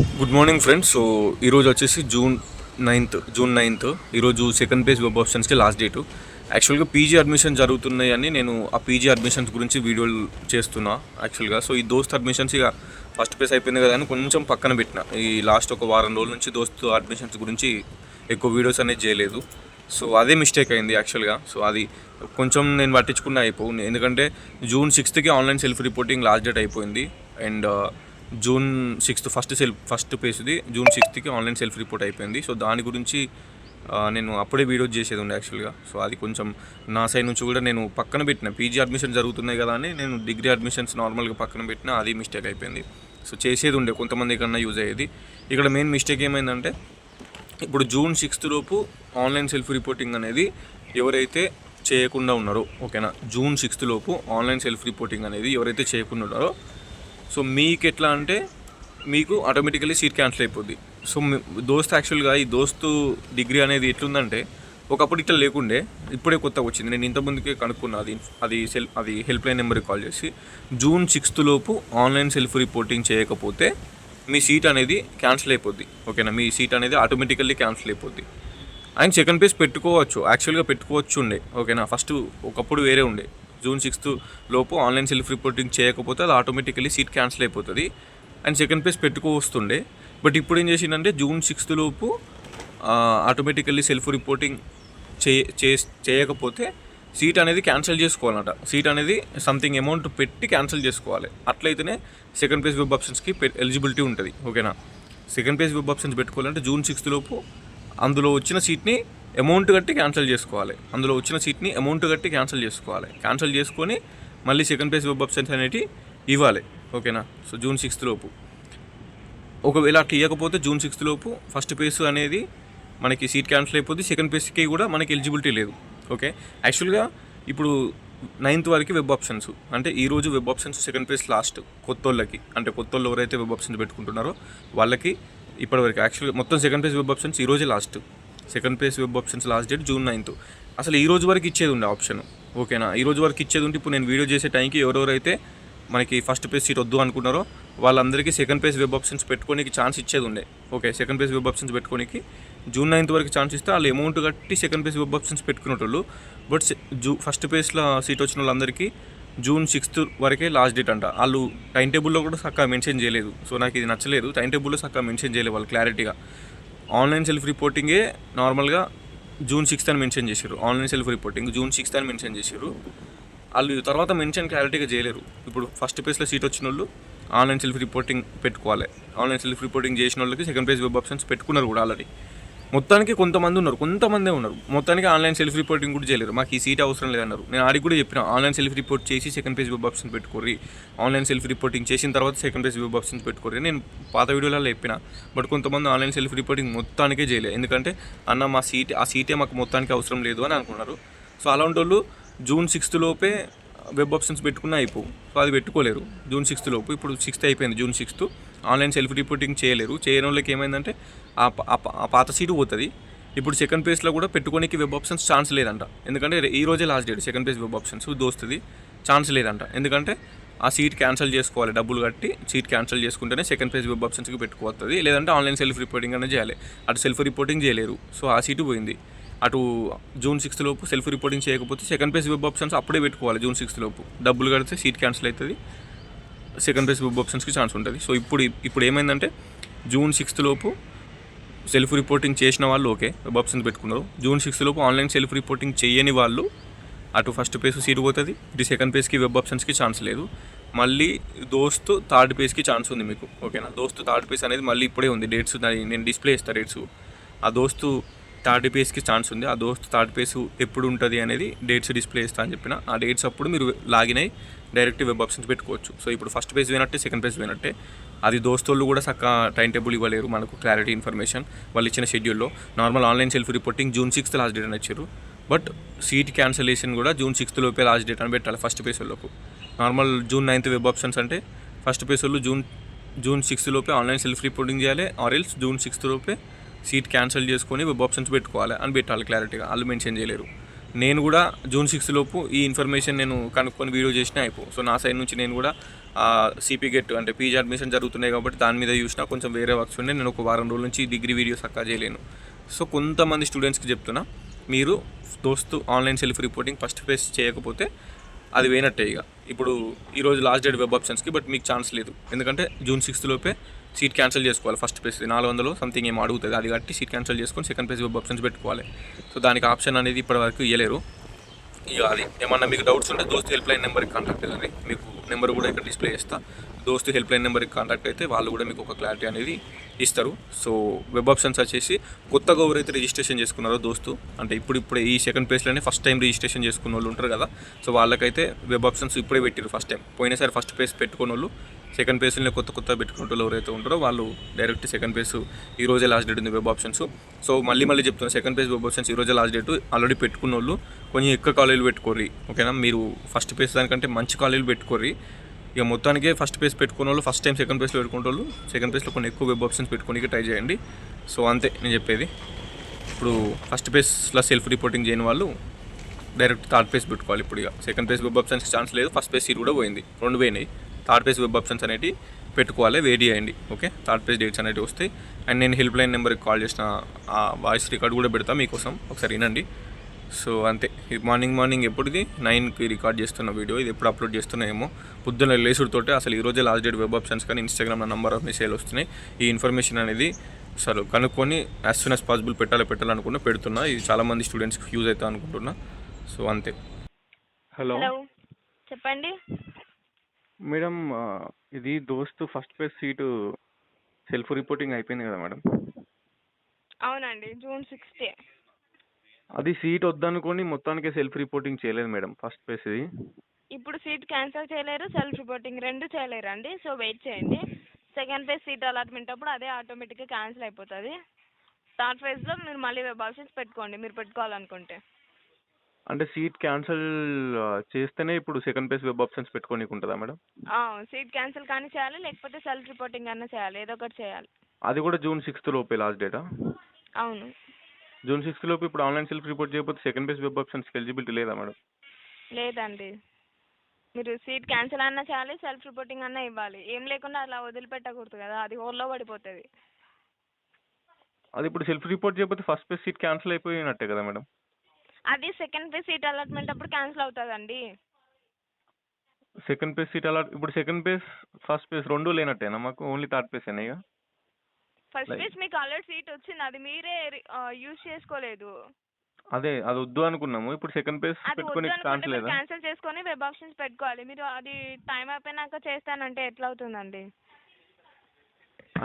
Good morning friends. So ఈరోజు వచ్చేసి June 9th ఈరోజు సెకండ్ పేజ్ వెబ్ ఆప్షన్స్కి లాస్ట్ డేటు. యాక్చువల్గా పీజీ అడ్మిషన్ జరుగుతున్నాయి అని నేను ఆ పీజీ అడ్మిషన్స్ గురించి వీడియోలు చేస్తున్నా యాక్చువల్గా. సో ఈ దోస్త్ అడ్మిషన్స్ ఇక ఫస్ట్ పేజ్ అయిపోయింది కదా అని కొంచెం పక్కన పెట్టిన. ఈ లాస్ట్ ఒక వారం రోజుల నుంచి దోస్త్ అడ్మిషన్స్ గురించి ఎక్కువ వీడియోస్ అనేది చేయలేదు. సో అదే మిస్టేక్ అయింది యాక్చువల్గా. సో అది కొంచెం నేను పట్టించుకున్న అయిపోవు, ఎందుకంటే June 6th online self reporting last date అయిపోయింది. అండ్ జూన్ 6th ఫస్ట్ పేజ్ది June 6th online self report అయిపోయింది. సో దాని గురించి నేను అప్పుడే వీడియో చేసేది ఉండే యాక్చువల్గా. సో అది కొంచెం నా సైడ్ నుంచి కూడా నేను పక్కన పెట్టిన. పీజీ అడ్మిషన్ జరుగుతున్నాయి కదా అని నేను డిగ్రీ అడ్మిషన్స్ నార్మల్గా పక్కన పెట్టిన, అది మిస్టేక్ అయిపోయింది. సో చేసేది ఉండే కొంతమంది కన్నా యూజ్ అయ్యేది. ఇక్కడ మెయిన్ మిస్టేక్ ఏమైందంటే, ఇప్పుడు జూన్ 6th లోపు ఆన్లైన్ సెల్ఫ్ రిపోర్టింగ్ అనేది ఎవరైతే చేయకుండా ఉన్నారో, ఓకేనా, జూన్ 6th లోపు ఆన్లైన్ సెల్ఫ్ రిపోర్టింగ్ అనేది ఎవరైతే చేయకుండా ఉన్నారో, సో మీకు ఎట్లా అంటే మీకు ఆటోమేటికలీ సీట్ క్యాన్సిల్ అయిపోద్ది. సో దోస్త్ యాక్చువల్గా ఈ దోస్తు డిగ్రీ అనేది ఎట్లుందంటే, ఒకప్పుడు ఇట్లా లేకుండే, ఇప్పుడే కొత్తగా వచ్చింది. నేను ఇంతకుముందుకే కనుక్కున్నా, అది హెల్ప్ లైన్ నెంబర్కి కాల్ చేసి, జూన్ 6th లోపు ఆన్లైన్ సెల్ఫ్ రిపోర్టింగ్ చేయకపోతే మీ సీట్ అనేది క్యాన్సిల్ అయిపోద్ది, ఓకేనా. మీ సీట్ అనేది ఆటోమేటికల్లీ క్యాన్సిల్ అయిపోద్ది. అండ్ సెకండ్ పేజ్ పెట్టుకోవచ్చు, యాక్చువల్గా పెట్టుకోవచ్చు ఉండే, ఓకేనా. ఫస్ట్ ఒకప్పుడు వేరే ఉండే, జూన్ 6th లోపు ఆన్లైన్ సెల్ఫ్ రిపోర్టింగ్ చేయకపోతే అది ఆటోమేటికలీ సీట్ క్యాన్సిల్ అయిపోతుంది. అండ్ సెకండ్ పేజ్ పెట్టుకోవస్తుండే. బట్ ఇప్పుడు ఏం చేసిందంటే, జూన్ 6th లోపు ఆటోమేటికల్లీ సెల్ఫ్ రిపోర్టింగ్ చేయకపోతే సీట్ అనేది క్యాన్సిల్ చేసుకోవాలన్నమాట. సీట్ అనేది సంథింగ్ అమౌంట్ పెట్టి క్యాన్సిల్ చేసుకోవాలి. అట్లయితేనే సెకండ్ పేజ్ వెబ్ ఆప్షన్స్కి ఎలిజిబిలిటీ ఉంటుంది, ఓకేనా. సెకండ్ పేజ్ వెబ్ ఆప్షన్స్ పెట్టుకోవాలంటే జూన్ 6th లోపు అందులో వచ్చిన సీట్ని అమౌంట్ కట్టి క్యాన్సిల్ చేసుకోవాలి. క్యాన్సిల్ చేసుకొని మళ్ళీ సెకండ్ పేజ్ వెబ్ ఆప్షన్స్ అనేవి ఇవ్వాలి, ఓకేనా. సో జూన్ 6th లోపు ఒకవేళ అట్లా ఇవ్వకపోతే జూన్ 6th లోపు ఫస్ట్ పేజ్ అనేది మనకి సీట్ క్యాన్సిల్ అయిపోద్ది. సెకండ్ పేజ్కి కూడా మనకి ఎలిజిబిలిటీ లేదు, ఓకే. యాక్చువల్గా ఇప్పుడు 9th వరకు వెబ్ ఆప్షన్స్, అంటే ఈరోజు web options second page last కొత్త వాళ్ళు ఎవరైతే వెబ్ ఆప్షన్స్ పెట్టుకుంటున్నారో వాళ్ళకి ఇప్పటివరకు యాక్చువల్గా మొత్తం సెకండ్ పేజ్ వెబ్ ఆప్షన్స్ ఈరోజే last. Second phase web options last date June 9th. అసలు ఈ రోజు వరకు ఇచ్చేది ఉండే ఆప్షన్, ఓకేనా. ఈ రోజు వరకు ఇచ్చేది ఉంటే ఇప్పుడు నేను వీడియో చేసే టైంకి ఎవరెవరైతే మనకి ఫస్ట్ పేజ్ సీట్ వద్దు అనుకున్నారో వాళ్ళందరికీ సెకండ్ పేజ్ వెబ్ ఆప్షన్స్ పెట్టుకోనికి ఛాన్స్ ఇచ్చేది ఉండే, okay. Second phase web options పెట్టుకోనికి జూన్ 9th వరకు ఛాన్స్ ఇస్తే వాళ్ళు అమౌంట్ కట్టి సెకండ్ పేజ్ వెబ్ ఆప్షన్స్ పెట్టుకునేటోళ్ళు. బట్ ఫస్ట్ పేజ్లో సీట్ వచ్చిన వాళ్ళందరికీ జూన్ 6th వరకే లాస్ట్ డేట్ అంట. వాళ్ళు టైం టేబుల్లో కూడా చక్కగా మెన్షన్ చేయలేదు. సో నాకు ఇది నచ్చలేదు, టైం టేబుల్లో చక్కగా మెన్షన్ చేయలేదు వాళ్ళు క్లారిటీగా. ఆన్లైన్ సెల్ఫ్ రిపోర్టింగే నార్మల్గా జూన్ 6th అని మెన్షన్ చేశారు. Online self reporting June 6th అని మెన్షన్ చేశారు. వాళ్ళు తర్వాత మెన్షన్ క్లారిటీగా చేయలేరు. ఇప్పుడు ఫస్ట్ పేజ్లో సీట్ వచ్చిన వాళ్ళు ఆన్లైన్ సెల్ఫ్ రిపోర్టింగ్ పెట్టుకోవాలి. ఆన్లైన్ సెల్ఫ్ రిపోర్టింగ్ చేసిన వాళ్ళకి సెకండ్ పేజ్ వెబ్ ఆప్షన్స్ పెట్టుకున్నారు కూడా ఆల్రెడీ. మొత్తానికి కొంతమందే ఉన్నారు మొత్తానికి ఆన్లైన్ సెల్ఫ్ రిపోర్టింగ్ కూడా చేయలేరు. మాకు ఈ సీట్ అవసరం లేదన్నారు. నేను ఆడికి కూడా చెప్పిన, ఆన్లైన్ సెల్ఫ్ రిపోర్ట్ చేసి సెకండ్ పేజ్ వెబ్ ఆప్షన్ పెట్టుకోర్రి, ఆన్లైన్ సెల్ఫ్ రిపోర్టింగ్ చేసిన తర్వాత సెకండ్ పేజ్ వెబ్ ఆప్షన్స్ పెట్టుకోర్రి నేను పాత వీడియోలలో చెప్పిన. బట్ కొంతమంది ఆన్లైన్ సెల్ఫ్ రిపోర్టింగ్ మొత్తానికే చేయలేదు. ఎందుకంటే అన్న ఆ సీటే మాకు మొత్తానికి అవసరం లేదు అని అనుకున్నారు. సో అలాంటి వాళ్ళు జూన్ 6th లోపే వెబ్ ఆప్షన్స్ పెట్టుకున్నా అయిపో. సో అది పెట్టుకోలేరు జూన్ 6th లోపు. ఇప్పుడు 6th అయిపోయింది, June 6th online self reporting చేయలేరు. చేయని వాళ్ళకి ఏమైందంటే ఆ పాత సీటు పోతుంది. ఇప్పుడు సెకండ్ పేజ్లో కూడా పెట్టుకోనికి వెబ్ ఆప్షన్స్ ఛాన్స్ లేదంట. ఎందుకంటే ఈ రోజే last date second phase web options దోస్తుంది, ఛాన్స్ లేదంట. ఎందుకంటే ఆ సీట్ క్యాన్సిల్ చేసుకోవాలి, డబ్బులు కట్టి సీట్ క్యాన్సిల్ చేసుకుంటేనే సెకండ్ పేజ్ వెబ్ ఆప్షన్స్కి పెట్టుకోవస్తుంది. లేదంటే ఆన్లైన్ సెల్ఫ్ రిపోర్టింగ్ అనేది చేయాలి. అటు సెల్ఫ్ రిపోర్టింగ్ చేయలేరు. సో ఆ సీటు పోయింది. అటు జూన్ 6th లోపు సెల్ఫ్ రిపోర్టింగ్ చేయకపోతే సెకండ్ పేజ్ వెబ్ ఆప్షన్స్ అప్పుడే పెట్టుకోవాలి. జూన్ 6th లోపు డబ్బులు కడితే సీట్ క్యాన్సిల్ అవుతుంది, సెకండ్ పేజ్ వెబ్ ఆప్షన్స్కి ఛాన్స్ ఉంటుంది. సో ఇప్పుడు ఏమైందంటే, జూన్ 6th లోపు సెల్ఫ్ రిపోర్టింగ్ చేసిన వాళ్ళు ఓకే వెబ్ ఆప్షన్స్ పెట్టుకున్నారు. జూన్ 6th లోపు ఆన్లైన్ సెల్ఫ్ రిపోర్టింగ్ చేయని వాళ్ళు అటు ఫస్ట్ పేజ్ సీట్ పోతుంది, ఇటు సెకండ్ పేజ్కి వెబ్ ఆప్షన్స్కి ఛాన్స్ లేదు. మళ్ళీ దోస్తు థర్డ్ పేజ్కి ఛాన్స్ ఉంది మీకు, ఓకేనా. దోస్తు థర్డ్ పేజ్ అనేది మళ్ళీ ఇప్పుడే ఉంది. డేట్స్ నేను డిస్ప్లే ఇస్తాను డేట్స్. ఆ దోస్తు థర్డ్ పేజ్కి ఛాన్స్ ఉంది. ఆ దోస్తు థర్డ్ పేజ్ ఎప్పుడు ఉంటుంది అనేది డేట్స్ డిస్ప్లే ఇస్తా అని చెప్పిన. ఆ డేట్స్ అప్పుడు మీరు లాగిన్ అయ్యి డైరెక్ట్ వెబ్ ఆప్షన్స్ పెట్టుకోవచ్చు. సో ఇప్పుడు ఫస్ట్ పేజ్ పోయినట్టే, సెకండ్ పేజ్ పోయినట్టే. అది దోస్తులు కూడా చక్కగా టైం టేబుల్ ఇవ్వలేరు మనకు క్లారిటీ ఇన్ఫర్మేషన్. వాళ్ళు ఇచ్చిన షెడ్యూల్లో normal online self reporting June 6th last date అని ఇచ్చారు. బట్ సీట్ క్యాన్సలేషన్ కూడా జూన్ 6th లోపే లాస్ట్ డేట్ అని పెట్టాలి ఫస్ట్ పేజ్ వాళ్ళకు. Normal June 9th web options అంటే ఫస్ట్ పేజ్ వాళ్ళు జూన్ 6th లోపే ఆన్లైన్ సెల్ఫ్ రిపోర్టింగ్ చేయాలి, ఆర్ ఎల్స్ జూన్ 6th లోపే సీట్ క్యాన్సిల్ చేసుకొని వెబ్ ఆప్షన్స్ పెట్టుకోవాలి అని పెట్టాలి క్లారిటీగా. వాళ్ళు మెన్షన్ చేయలేరు. నేను కూడా జూన్ 6 లోపు ఈ ఇన్ఫర్మేషన్ నేను కనుక్కొని వీడియో చేసినా సో నా సైడ్ నుంచి నేను కూడా సిపి గెట్ అంటే పీజీ అడ్మిషన్ జరుగుతున్నాయి కాబట్టి దాని మీద చూసినా కొంచెం వేరే వర్క్స్ ఉండే నేను ఒక వారం రోజుల నుంచి డిగ్రీ వీడియోస్ అక్కా చేయలేను. సో కొంతమంది స్టూడెంట్స్కి చెప్తున్నా, మీరు దోస్తు online self reporting first phase చేయకపోతే అది వేయనట్టే. ఇక ఇప్పుడు ఈరోజు లాస్ట్ డేట్ వెబ్ ఆప్షన్స్కి, బట్ మీకు ఛాన్స్ లేదు. ఎందుకంటే జూన్ 6 లోపే సీట్ క్యాన్సిల్ చేసుకోవాలి. ఫస్ట్ పేజ్ 400 సంథింగ్ ఏమో అడుగుతుంది, అది కట్టి సీట్ క్యాన్సిల్ చేసుకొని సెకండ్ పేజ్ వెబ్ ఆప్షన్స్ పెట్టుకోవాలి. సో దానికి ఆప్షన్ అనేది ఇప్పటివరకు ఇవ్వలేరు. ఇక అది ఏమన్నా మీకు డౌట్స్ ఉంటే దోస్తు హెల్ప్ లైన్ నెంబర్కి కాంటాక్ట్ అయ్యండి. మీకు నెంబర్ కూడా ఇక్కడ డిస్ప్లే చేస్తా. దోస్తు హెల్ప్ లైన్ నెంబర్కి కాంటాక్ట్ అయితే వాళ్ళు కూడా మీకు ఒక క్లారిటీ అనేది ఇస్తారు. సో వెబ్ ఆప్షన్స్ వచ్చేసి కొత్తగా ఎవరైతే రిజిస్ట్రేషన్ చేసుకున్నారో దోస్తు, అంటే ఇప్పుడు ఈ సెకండ్ పేజ్లోనే ఫస్ట్ టైం రిజిస్ట్రేషన్ చేసుకున్న వాళ్ళు ఉంటారు కదా, సో వాళ్ళకైతే వెబ్ ఆప్షన్స్ ఇప్పుడే పెట్టారు. ఫస్ట్ టైం పోయినసారి ఫస్ట్ పేజ్ పెట్టుకున్న వాళ్ళు సెకండ్ పేజ్లో కొత్త పెట్టుకున్న వాళ్ళు ఎవరైతే ఉంటారో వాళ్ళు డైరెక్ట్ సెకండ్ పేజ్ ఈ రోజే లాస్ట్ డేట్ ఉంది వెబ్ ఆప్షన్స్. సో మళ్ళీ చెప్తున్నా, సెకండ్ పేజ్ వెబ్ ఆప్షన్స్ ఈ రోజే లాస్ట్ డేట్. ఆల్రెడీ పెట్టుకున్న వాళ్ళు కొంచెం ఎక్కువ కాలేజీలు పెట్టుకోర్రి, ఓకేనా. మీరు ఫస్ట్ పేజ్ దానికంటే మంచి కాలేజీలు పెట్టుకోర్రి. ఇక మొత్తానికి ఫస్ట్ పేజ్ పెట్టుకున్న వాళ్ళు ఫస్ట్ టైం సెకండ్ పేజ్లో పెట్టుకున్న వాళ్ళు సెకండ్ పేజ్లో కొన్ని ఎక్కువ వెబ్ ఆప్షన్స్ పెట్టుకోనికి ట్రై చేయండి. సో అంతే నేను చెప్పేది. ఇప్పుడు ఫస్ట్ పేజ్లో సెల్ఫ్ రిపోర్టింగ్ చేయని వాళ్ళు డైరెక్ట్ థర్డ్ పేజ్ పెట్టుకోవాలి. ఇప్పుడు ఇక సెకండ్ పేజ్ వెబ్ ఆప్షన్స్కి ఛాన్స్ లేదు, ఫస్ట్ పేజ్ సీట్ కూడా పోయింది, 2 పోయినాయి. థర్డ్ పేజ్ వెబ్ ఆప్షన్స్ అనేవి పెట్టుకోవాలి, వెయిట్ చేయండి. ఓకే, థర్డ్ పేజ్ డేట్స్ అనేవి వస్తాయి. అండ్ నేను హెల్ప్ లైన్ నెంబర్కి కాల్ చేసిన ఆ వాయిస్ రికార్డ్ కూడా పెడతా మీకోసం, ఒకసారి వినండి. సో అంతే. మార్నింగ్ ఎప్పుడుది 9కి రికార్డ్ చేస్తున్న వీడియో, ఇది ఎప్పుడు అప్లోడ్ చేస్తున్నాయేమో. పొద్దున్న లేసుడుతోటే అసలు ఈరోజే లాస్ట్ డేట్ వెబ్ ఆప్షన్స్ కానీ ఇన్స్టాగ్రామ్లో నంబర్ ఆఫ్ మెసేజ్లు వస్తున్నాయి. ఈ ఇన్ఫర్మేషన్ అనేది అసలు కనుక్కొని యాజ్ సూన్ యాజ్ పాసిబుల్ పెట్టాలనుకున్నా పెడుతున్నా. ఇది చాలామంది స్టూడెంట్స్కి యూజ్ అవుతా అనుకుంటున్నా. సో అంతే. హలో చెప్పండి మేడం, ఇది దోస్తు first page seat self reporting అయిపోయింది కదా మేడం? అవునండి, జూన్ 6. అది సీట్ వద్దనుకొని మొత్తానికి సెల్ఫ్ రిపోర్టింగ్ చేయలేదు మేడం ఫస్ట్ పేజ్. ఇప్పుడు సీట్ క్యాన్సిల్ చేయలేరు, సెల్ఫ్ రిపోర్టింగ్ 2 చేయలేరు అండి. సో వెయిట్ చేయండి. సెకండ్ ఫేజ్ సీట్ అలాట్మెంట్ అప్పుడు అదే ఆటోమేటిక్గా క్యాన్సిల్ అయిపోతుంది. థర్డ్ ఫేజ్లో మీరు మళ్ళీ వెబ్ ఆప్షన్స్ పెట్టుకోండి, మీరు పెట్టుకోవాలనుకుంటే. అంటే సీట్ క్యాన్సిల్ చేస్తేనే ఇప్పుడు సెకండ్ పేజ్ వెబ్ ఆప్షన్స్ పెట్టుకోనికి ఉంటుందా మేడం? సీట్ క్యాన్సిల్ కానీ చేయాలి, లేకపోతే సెల్ఫ్ రిపోర్టింగ్ అన్నా చేయాలి, ఏదో ఒకటి చేయాలి. అది కూడా జూన్ 6 లోపే లాస్ట్ డేటా? అవును, జూన్ 6 లోపు ఇప్పుడు ఆన్లైన్ సెల్ఫ్ రిపోర్ట్ చేయకపోతే సెకండ్ పేజ్ వెబ్ ఆప్షన్స్కి ఎలిజిబిలిటీ లేదా మేడం? లేదండి, మీరు సీట్ క్యాన్సిల్ అన్నా చేయాలి, సెల్ఫ్ రిపోర్టింగ్ అన్నా ఇవ్వాలి. ఏం లేకుండా అలా వదిలిపెట్టకూడదు కదా, అది హోల్లో పడిపోతుంది. అది ఇప్పుడు సెల్ఫ్ రిపోర్ట్ చేయకపోతే ఫస్ట్ పేజ్ సీట్ క్యాన్సిల్ అయిపోయినట్టే కదా మేడం? అది సెకండ్ పేజ్ సీట్ అలాట్మెంట్ అప్పుడు క్యాన్సిల్ అవుతుందండి. సెకండ్ పేజ్ సీట్ ఇప్పుడు సెకండ్ పేజ్ ఫస్ట్ పేజ్ 2 లేనట్టేనా మాకు? ఓన్లీ థర్డ్ పేజ్ అయినా? ఇక ఫస్ట్ పేజ్ మీకు ఆల్రెడీ సీట్ వచ్చింది, అది మీరే యూజ్ చేసుకోలేదు. అది వద్దు అనుకున్నాము. ఇప్పుడు సెకండ్ పేజ్ పెట్టుకొని క్యాన్సిల్ చేసుకొని వెబ్ ఆప్షన్స్ పెట్టుకోవాలి. మీరు అది టైం అయిపోయినాక చేస్తానంటే ఎట్లా అవుతుందండి?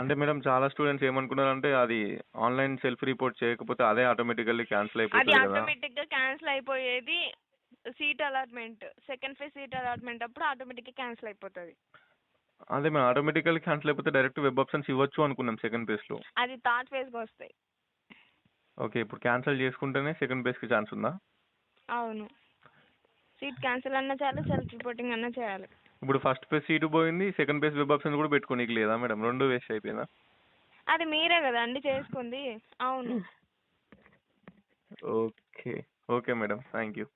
అంటే మేడం చాలా స్టూడెంట్స్ ఏమనుకున్నారంటే అది ఆన్లైన్ సెల్ఫ్ రిపోర్ట్ చేయకపోతే అదే ఆటోమేటికల్లీ క్యాన్సిల్ అయిపోతుంది కదా. అది ఆటోమేటిక్గా క్యాన్సిల్ అయిపోయేది seat allotment, second phase seat allotment అప్పుడు ఆటోమేటిక్గా క్యాన్సిల్ అయిపోతుంది. అదే మేము ఆటోమేటికల్లీ క్యాన్సిల్ అయిపోతే డైరెక్ట్ వెబ్ ఆప్షన్స్ ఇవ్వచ్చు అనుకున్నాం సెకండ్ పేజ్లో. అది థర్డ్ ఫేజ్కి వస్తాయి. ఓకే, ఇప్పుడు క్యాన్సిల్ చేసుకుంటేనే సెకండ్ పేజ్కి ఛాన్స్ ఉందా? అవును, సీట్ క్యాన్సిల్ అన్నా చేయాలి, సెల్ఫ్ రిపోర్టింగ్ అన్నా చేయాలి. ఇప్పుడు ఫస్ట్ పేజ్ సీటు పోయింది, సెకండ్ పేజ్ వెబ్ ఆప్షన్స్ కూడా పెట్టుకోనికి లేదా మేడం? 2 వేస్ట్ అయిపోయిందా? అది మీరే కదా అండి చేసుకుంది. అవును. Okay madam, thank you.